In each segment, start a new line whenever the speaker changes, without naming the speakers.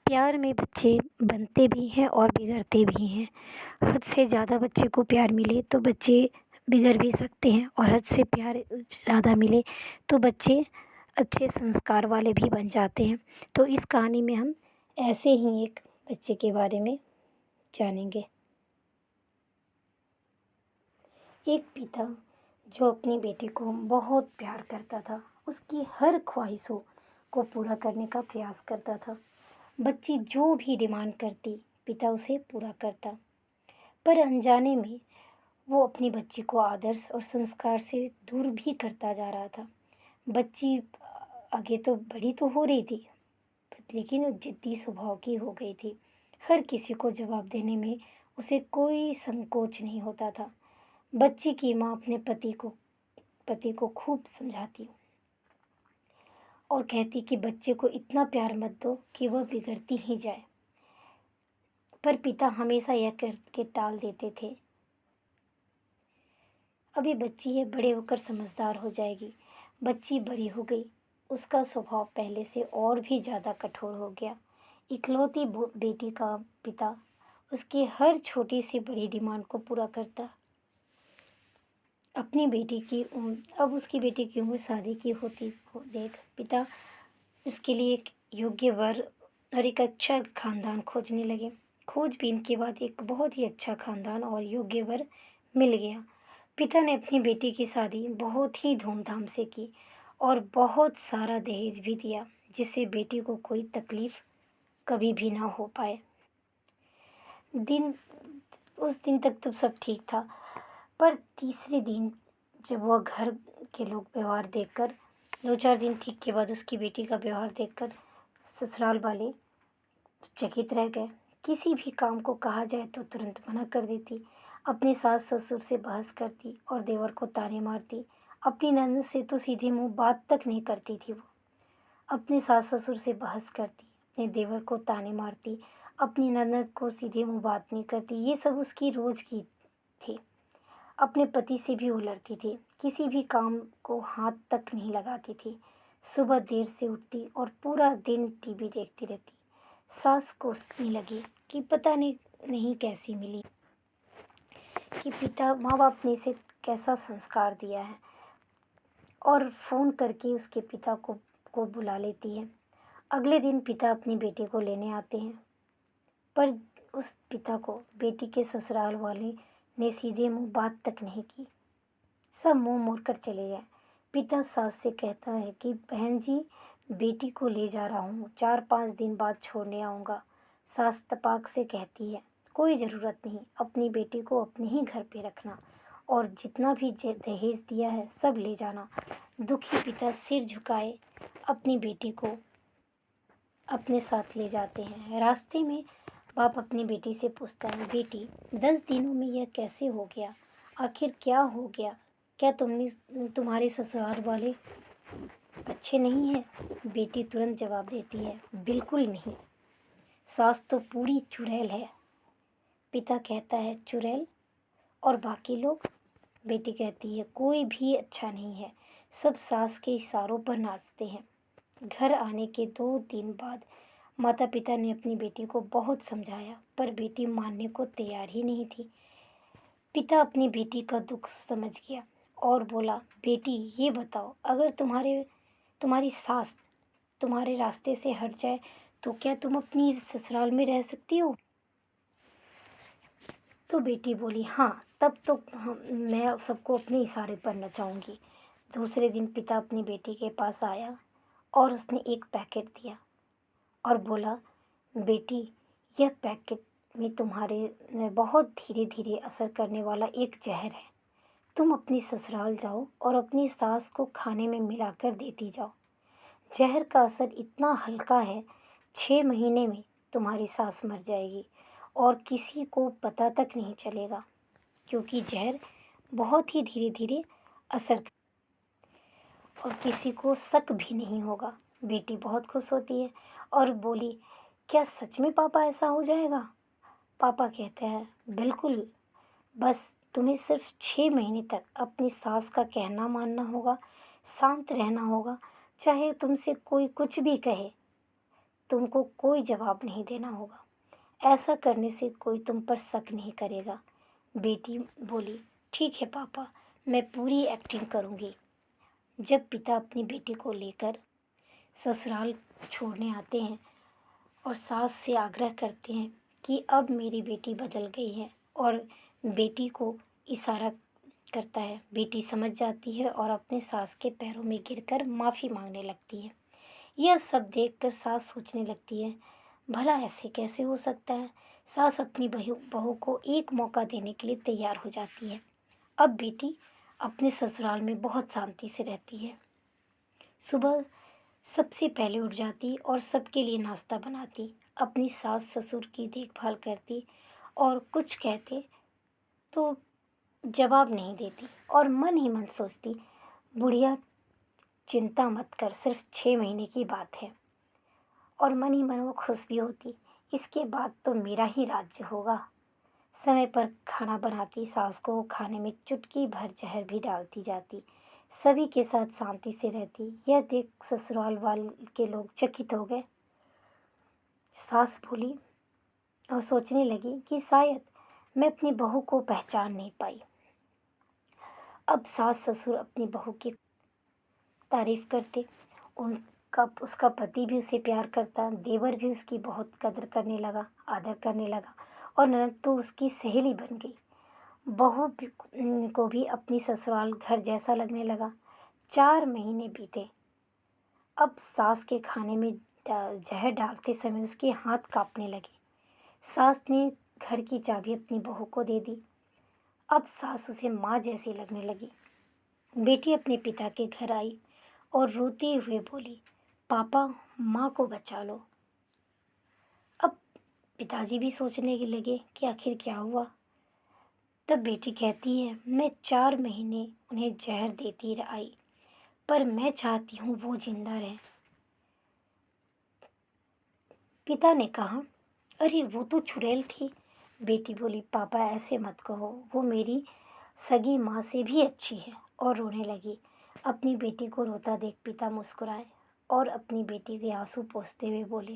प्यार में बच्चे बनते भी हैं और बिगड़ते भी हैं। हद से ज़्यादा बच्चे को प्यार मिले तो बच्चे बिगड़ भी सकते हैं, और हद से प्यार ज़्यादा मिले तो बच्चे अच्छे संस्कार वाले भी बन जाते हैं। तो इस कहानी में हम ऐसे ही एक बच्चे के बारे में जानेंगे। एक पिता जो अपनी बेटी को बहुत प्यार करता था, उसकी हर ख्वाहिशों को पूरा करने का प्रयास करता था। बच्ची जो भी डिमांड करती, पिता उसे पूरा करता। पर अनजाने में वो अपनी बच्ची को आदर्श और संस्कार से दूर भी करता जा रहा था। बच्ची आगे तो बड़ी तो हो रही थी, लेकिन वो ज़िद्दी स्वभाव की हो गई थी। हर किसी को जवाब देने में उसे कोई संकोच नहीं होता था। बच्ची की माँ अपने पति को खूब समझाती और कहती कि बच्चे को इतना प्यार मत दो कि वह बिगड़ती ही जाए। पर पिता हमेशा यह करके टाल देते थे, अभी बच्ची है, बड़े होकर समझदार हो जाएगी। बच्ची बड़ी हो गई, उसका स्वभाव पहले से और भी ज़्यादा कठोर हो गया। इकलौती बेटी का पिता उसकी हर छोटी सी बड़ी डिमांड को पूरा करता। अपनी बेटी की उम्र अब उसकी बेटी की उम्र शादी की होती हो देख पिता उसके लिए एक योग्य वर और एक अच्छा खानदान खोजने लगे। खोजबीन के बाद एक बहुत ही अच्छा खानदान और योग्य वर मिल गया। पिता ने अपनी बेटी की शादी बहुत ही धूमधाम से की और बहुत सारा दहेज भी दिया, जिससे बेटी को कोई तकलीफ कभी भी ना हो पाए। दिन उस दिन तक तो सब ठीक था, पर तीसरे दिन जब वह घर के लोग व्यवहार देखकर 2-4 दिन ठीक के बाद उसकी बेटी का व्यवहार देखकर ससुराल वाले चकित रह गए। किसी भी काम को कहा जाए तो तुरंत मना कर देती, अपने सास ससुर से बहस करती और देवर को ताने मारती। अपनी ननद से तो सीधे मुंह बात तक नहीं करती थी वो। अपने सास ससुर से बहस करती, अपने देवर को ताने मारती, अपनी ननद को सीधे मुंह बात नहीं करती। ये सब उसकी रोज़ की थी। अपने पति से भी वो लड़ती थी, किसी भी काम को हाथ तक नहीं लगाती थी। सुबह देर से उठती और पूरा दिन टीवी देखती रहती। सास कोसने लगी कि पता नहीं कैसी मिली, कि पिता माँ बाप ने इसे कैसा संस्कार दिया है, और फ़ोन करके उसके पिता को बुला लेती है। अगले दिन पिता अपनी बेटी को लेने आते हैं, पर उस पिता को बेटी के ससुराल वाले ने सीधे मुंह बात तक नहीं की, सब मुंह मोड़कर चले गए। पिता सास से कहता है कि बहन जी, बेटी को ले जा रहा हूँ, 4-5 दिन बाद छोड़ने आऊँगा। सास तपाक से कहती है, कोई ज़रूरत नहीं, अपनी बेटी को अपने ही घर पे रखना और जितना भी दहेज दिया है सब ले जाना। दुखी पिता सिर झुकाए अपनी बेटी को अपने साथ ले जाते हैं। रास्ते में बाप अपनी बेटी से पूछता है, बेटी 10 दिनों में यह कैसे हो गया? आखिर क्या हो गया? क्या तुम्हारे ससुराल वाले अच्छे नहीं हैं? बेटी तुरंत जवाब देती है, बिल्कुल नहीं, सास तो पूरी चुड़ैल है। पिता कहता है, चुड़ैल और बाकी लोग? बेटी कहती है, कोई भी अच्छा नहीं है, सब सास के इशारों पर नाचते हैं। घर आने के 2 दिन बाद माता पिता ने अपनी बेटी को बहुत समझाया, पर बेटी मानने को तैयार ही नहीं थी। पिता अपनी बेटी का दुख समझ गया और बोला, बेटी ये बताओ, अगर तुम्हारी सास तुम्हारे रास्ते से हट जाए तो क्या तुम अपनी ससुराल में रह सकती हो? तो बेटी बोली, हाँ, तब तो मैं सबको अपने इशारे पर नचाऊंगी। दूसरे दिन पिता अपनी बेटी के पास आया और उसने एक पैकेट दिया और बोला, बेटी यह पैकेट में तुम्हारे बहुत धीरे धीरे असर करने वाला एक जहर है। तुम अपनी ससुराल जाओ और अपनी सास को खाने में मिलाकर देती जाओ। जहर का असर इतना हल्का है, 6 महीने में तुम्हारी सास मर जाएगी और किसी को पता तक नहीं चलेगा, क्योंकि जहर बहुत ही धीरे धीरे असर और किसी को शक भी नहीं होगा। बेटी बहुत खुश होती है और बोली, क्या सच में पापा ऐसा हो जाएगा? पापा कहते हैं, बिल्कुल, बस तुम्हें सिर्फ 6 महीने तक अपनी सास का कहना मानना होगा, शांत रहना होगा, चाहे तुमसे कोई कुछ भी कहे। तुमको कोई जवाब नहीं देना होगा। ऐसा करने से कोई तुम पर शक नहीं करेगा। बेटी बोली, ठीक है पापा, मैं पूरी एक्टिंग करूँगी। जब पिता अपनी बेटी को लेकर ससुराल छोड़ने आते हैं और सास से आग्रह करते हैं कि अब मेरी बेटी बदल गई है, और बेटी को इशारा करता है, बेटी समझ जाती है और अपने सास के पैरों में गिरकर माफ़ी मांगने लगती है। यह सब देखकर सास सोचने लगती है, भला ऐसे कैसे हो सकता है। सास अपनी बहू को एक मौका देने के लिए तैयार हो जाती है। अब बेटी अपने ससुराल में बहुत शांति से रहती है। सुबह सबसे पहले उठ जाती और सबके लिए नाश्ता बनाती, अपनी सास ससुर की देखभाल करती, और कुछ कहते तो जवाब नहीं देती और मन ही मन सोचती, बुढ़िया चिंता मत कर, सिर्फ 6 महीने की बात है। और मन ही मन वो खुश भी होती, इसके बाद तो मेरा ही राज्य होगा। समय पर खाना बनाती, सास को खाने में चुटकी भर जहर भी डालती जाती, सभी के साथ शांति से रहती। यह देख ससुराल वाले के लोग चकित हो गए। सास बोली और सोचने लगी कि शायद मैं अपनी बहू को पहचान नहीं पाई। अब सास ससुर अपनी बहू की तारीफ करते, उनका उसका पति भी उसे प्यार करता, देवर भी उसकी बहुत कदर करने लगा, आदर करने लगा, और ननद तो उसकी सहेली बन गई। बहू को भी अपनी ससुराल घर जैसा लगने लगा। 4 महीने बीते। अब सास के खाने में जहर डालते समय उसके हाथ कांपने लगे। सास ने घर की चाबी अपनी बहू को दे दी। अब सास उसे माँ जैसी लगने लगी। बेटी अपने पिता के घर आई और रोते हुए बोली, पापा, माँ को बचा लो। अब पिताजी भी सोचने लगे कि आखिर क्या हुआ। तब बेटी कहती है, मैं 4 महीने उन्हें जहर देती आई, पर मैं चाहती हूँ वो जिंदा रहें। पिता ने कहा, अरे वो तो चुड़ैल थी। बेटी बोली, पापा ऐसे मत कहो, वो मेरी सगी माँ से भी अच्छी है, और रोने लगी। अपनी बेटी को रोता देख पिता मुस्कुराए और अपनी बेटी के आंसू पोंछते हुए बोले,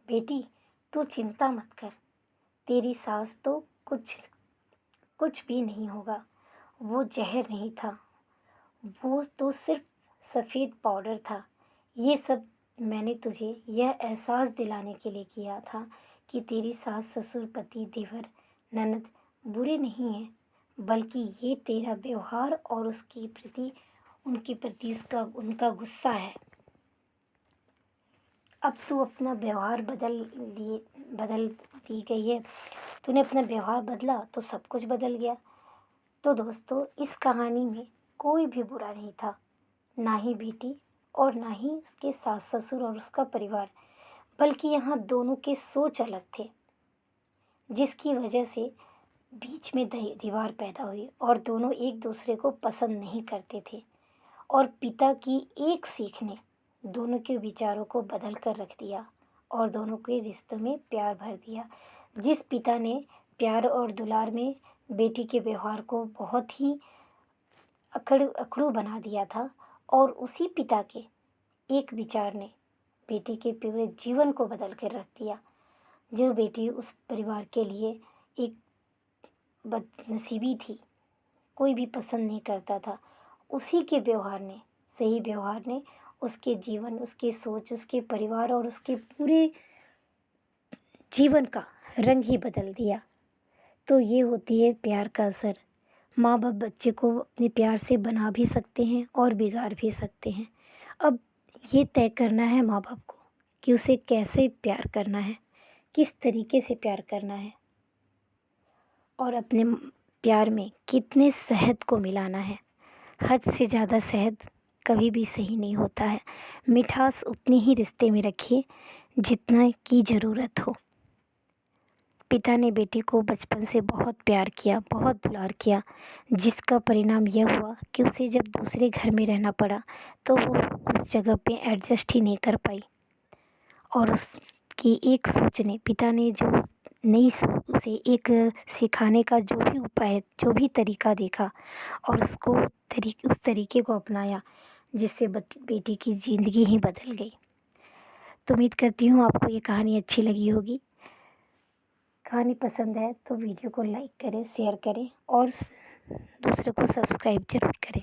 बेटी तू चिंता मत कर, तेरी सास तो कुछ भी नहीं होगा। वो जहर नहीं था, वो तो सिर्फ सफ़ेद पाउडर था। ये सब मैंने तुझे यह एहसास दिलाने के लिए किया था कि तेरी सास ससुर पति देवर ननद बुरे नहीं हैं, बल्कि ये तेरा व्यवहार और उनके प्रति उनका गुस्सा है। अब तू अपना व्यवहार बदल दी गई है, तूने अपना व्यवहार बदला तो सब कुछ बदल गया। तो दोस्तों, इस कहानी में कोई भी बुरा नहीं था, ना ही बेटी और ना ही उसके सास ससुर और उसका परिवार, बल्कि यहाँ दोनों के सोच अलग थे, जिसकी वजह से बीच में दीवार पैदा हुई और दोनों एक दूसरे को पसंद नहीं करते थे। और पिता की एक सीख ने दोनों के विचारों को बदल कर रख दिया और दोनों के रिश्तों में प्यार भर दिया। जिस पिता ने प्यार और दुलार में बेटी के व्यवहार को बहुत ही अकड़ू बना दिया था, और उसी पिता के एक विचार ने बेटी के पूरे जीवन को बदल कर रख दिया। जो बेटी उस परिवार के लिए एक बदनसीबी थी, कोई भी पसंद नहीं करता था, उसी के सही व्यवहार ने उसके जीवन, उसकी सोच, उसके परिवार और उसके पूरे जीवन का रंग ही बदल दिया। तो ये होती है प्यार का असर। माँ बाप बच्चे को अपने प्यार से बना भी सकते हैं और बिगाड़ भी सकते हैं। अब ये तय करना है माँ बाप को कि उसे कैसे प्यार करना है, किस तरीके से प्यार करना है, और अपने प्यार में कितने शहद को मिलाना है। हद से ज़्यादा शहद कभी भी सही नहीं होता है। मिठास उतनी ही रिश्ते में रखिए जितना की ज़रूरत हो। पिता ने बेटी को बचपन से बहुत प्यार किया, बहुत दुलार किया, जिसका परिणाम यह हुआ कि उसे जब दूसरे घर में रहना पड़ा तो वो उस जगह पे एडजस्ट ही नहीं कर पाई। और उसकी एक सोच ने, पिता ने जो उसे एक सिखाने का जो भी उपाय, जो भी तरीका देखा और उस तरीके को अपनाया, जिससे बेटी की ज़िंदगी ही बदल गई। तो उम्मीद करती हूँ आपको ये कहानी अच्छी लगी होगी। कहानी पसंद है तो वीडियो को लाइक करें, शेयर करें और दूसरे को सब्सक्राइब ज़रूर करें।